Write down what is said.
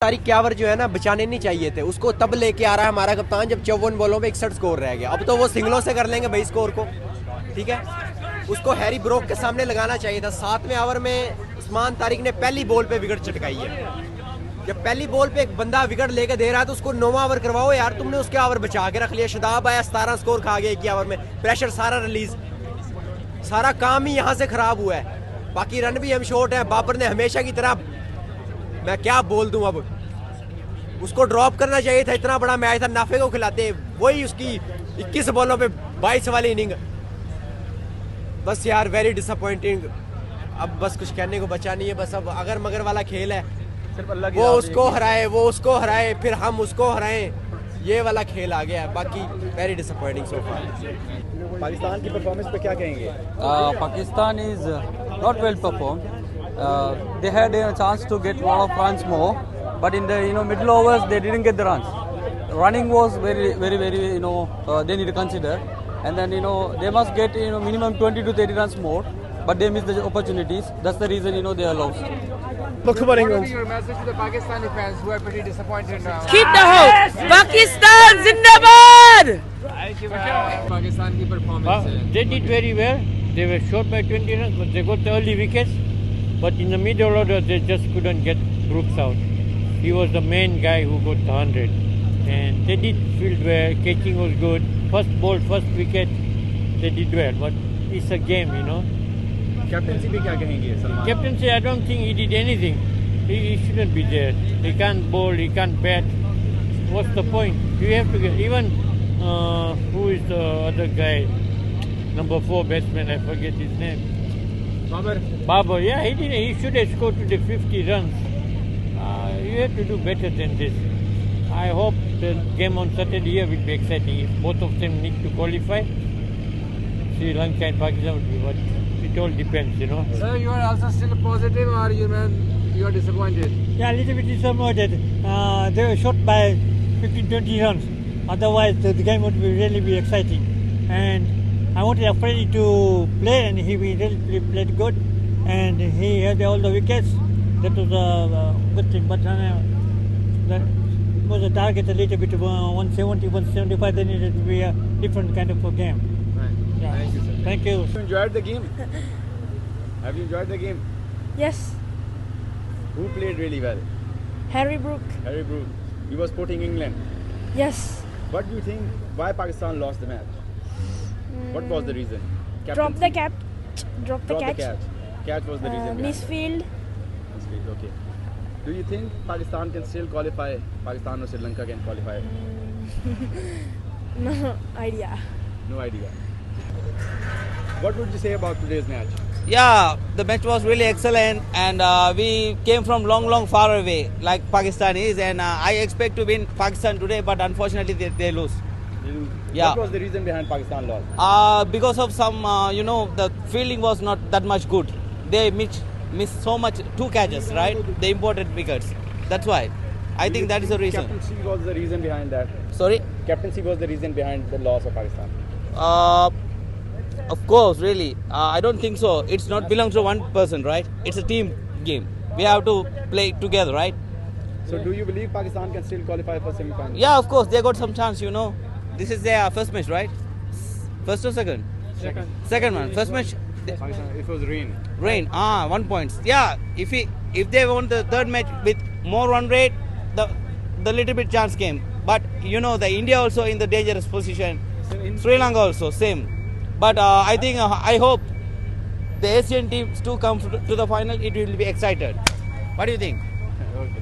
तारिक क्यावर जो है ना बचाने नहीं चाहिए थे, उसको तब लेके आ रहा है हमारा कप्तान जब 54 बॉलों पे 61 स्कोर रह गया। अब तो वो सिंगलों से कर लेंगे भाई स्कोर को, ठीक है। उसको हैरी ब्रोक के सामने लगाना चाहिए था। 7वें ओवर में उस्मान तारिक ने पहली बॉल पे विकेट चटकाई है। जब पहली बॉल पे एक बंदा विकेट लेके दे रहा है तो उसको 9वां ओवर करवाओ यार। तुमने उसके ओवर बचा के रख लिया। शदाब आया 17 स्कोर खा गया 1 ओवर में, प्रेशर सारा रिलीज, सारा काम ही यहाँ से खराब हुआ है। बाकी रन भी हम शॉर्ट है। बाबर ने हमेशा की तरह, मैं क्या बोल दूं, अब उसको ड्रॉप करना चाहिए था। इतना बड़ा मैच था, नाफे को खिलाते, वही उसकी 21 बॉलों पे 22 वाली इनिंग। बस यार वेरी डिसअपॉइंटिंग। अब बस कुछ कहने को बचा नहीं है। बस अब अगर मगर वाला खेल है, सिर्फ अल्लाह की वो राह उसको हराए, वो उसको हराए, फिर हम उसको हराएं, ये वाला खेल आ गया है। बाकी वेरी डिसअपॉइंटिंग सो फार। पाकिस्तान की परफॉर्मेंस पे क्या कहेंगे? Pakistan is not well performed. They had a chance to get lot of runs more, but in the middle overs they didn't get the runs. Running was very they need to consider, and then they must get minimum 20 to 30 runs more, but they missed the opportunities. That's the reason they are lost. Look for England. Your message to the Pakistani fans who are pretty disappointed now. Keep the hope. Pakistan Zindabad. Pakistan की performance है. They did very well. They were short by 20 runs, but they got the early wickets. But in the middle order, they just couldn't get Brooks out. He was the main guy who got the 100. And they did field well. Catching was good. First ball, first wicket, they did well. But it's a game, captaincy पे क्या कहेंगे Salman? Captaincy, I don't think he did anything. He shouldn't be there. He can't bowl, he can't bat. What's the point? You have to get, even who is the other guy, number 4 batsman, I forget his name. Babar, yeah, he didn't. He should have scored to the 50 runs. You have to do better than this. I hope the game on Saturday here will be exciting. If both of them need to qualify, Sri Lanka and Pakistan will be what. It all depends, Sir, you are also still positive, or you are disappointed? Yeah, a little bit disappointed. They were short by 15-20 runs. Otherwise, the game would really be exciting. And I wanted Afridi to play, and he really played good. And he had all the wickets. That was a good thing. But that was a target a little bit 170, 175. Then it would be a different kind of a game. Right. Yeah. Thank you, sir. Thank you. Have you enjoyed the game? Have you enjoyed the game? Yes, Who played really well? Harry Brook. Harry Brook. He was supporting England. Yes, What do you think? Why Pakistan lost the match? What was the reason? drop the cap, drop the Drop catch. the catch. Catch was the reason. behind Misfield. it. Misfield, okay. Do you think Pakistan can still qualify? Pakistan or Sri Lanka can qualify? No idea. No idea. What would you say about today's match? Yeah, the match was really excellent, and we came from long far away, like Pakistanis, and I expect to win Pakistan today, but unfortunately they lose. Yeah. What was the reason behind Pakistan loss? Because of some, the fielding was not that much good. They missed so much, 2 catches, right? They imported wickets. That's why. I think that is the reason. Captaincy was the reason behind that. Sorry? Captaincy was the reason behind the loss of Pakistan. Of course, really. I don't think so. It's not belongs to one person, right? It's a team game. We have to play together, right? So do you believe Pakistan can still qualify for semi-final? Yeah, of course. They got some chance, This is their first match, right? First or second? Second one. First match, Pakistan, it was rain. rain. 1 point. Yeah, if they won the third match with more run rate, the little bit chance came. But the India also in the dangerous position. Sri Lanka also same. But I think I hope the Asian teams to come to the final. It will be excited. What do you think?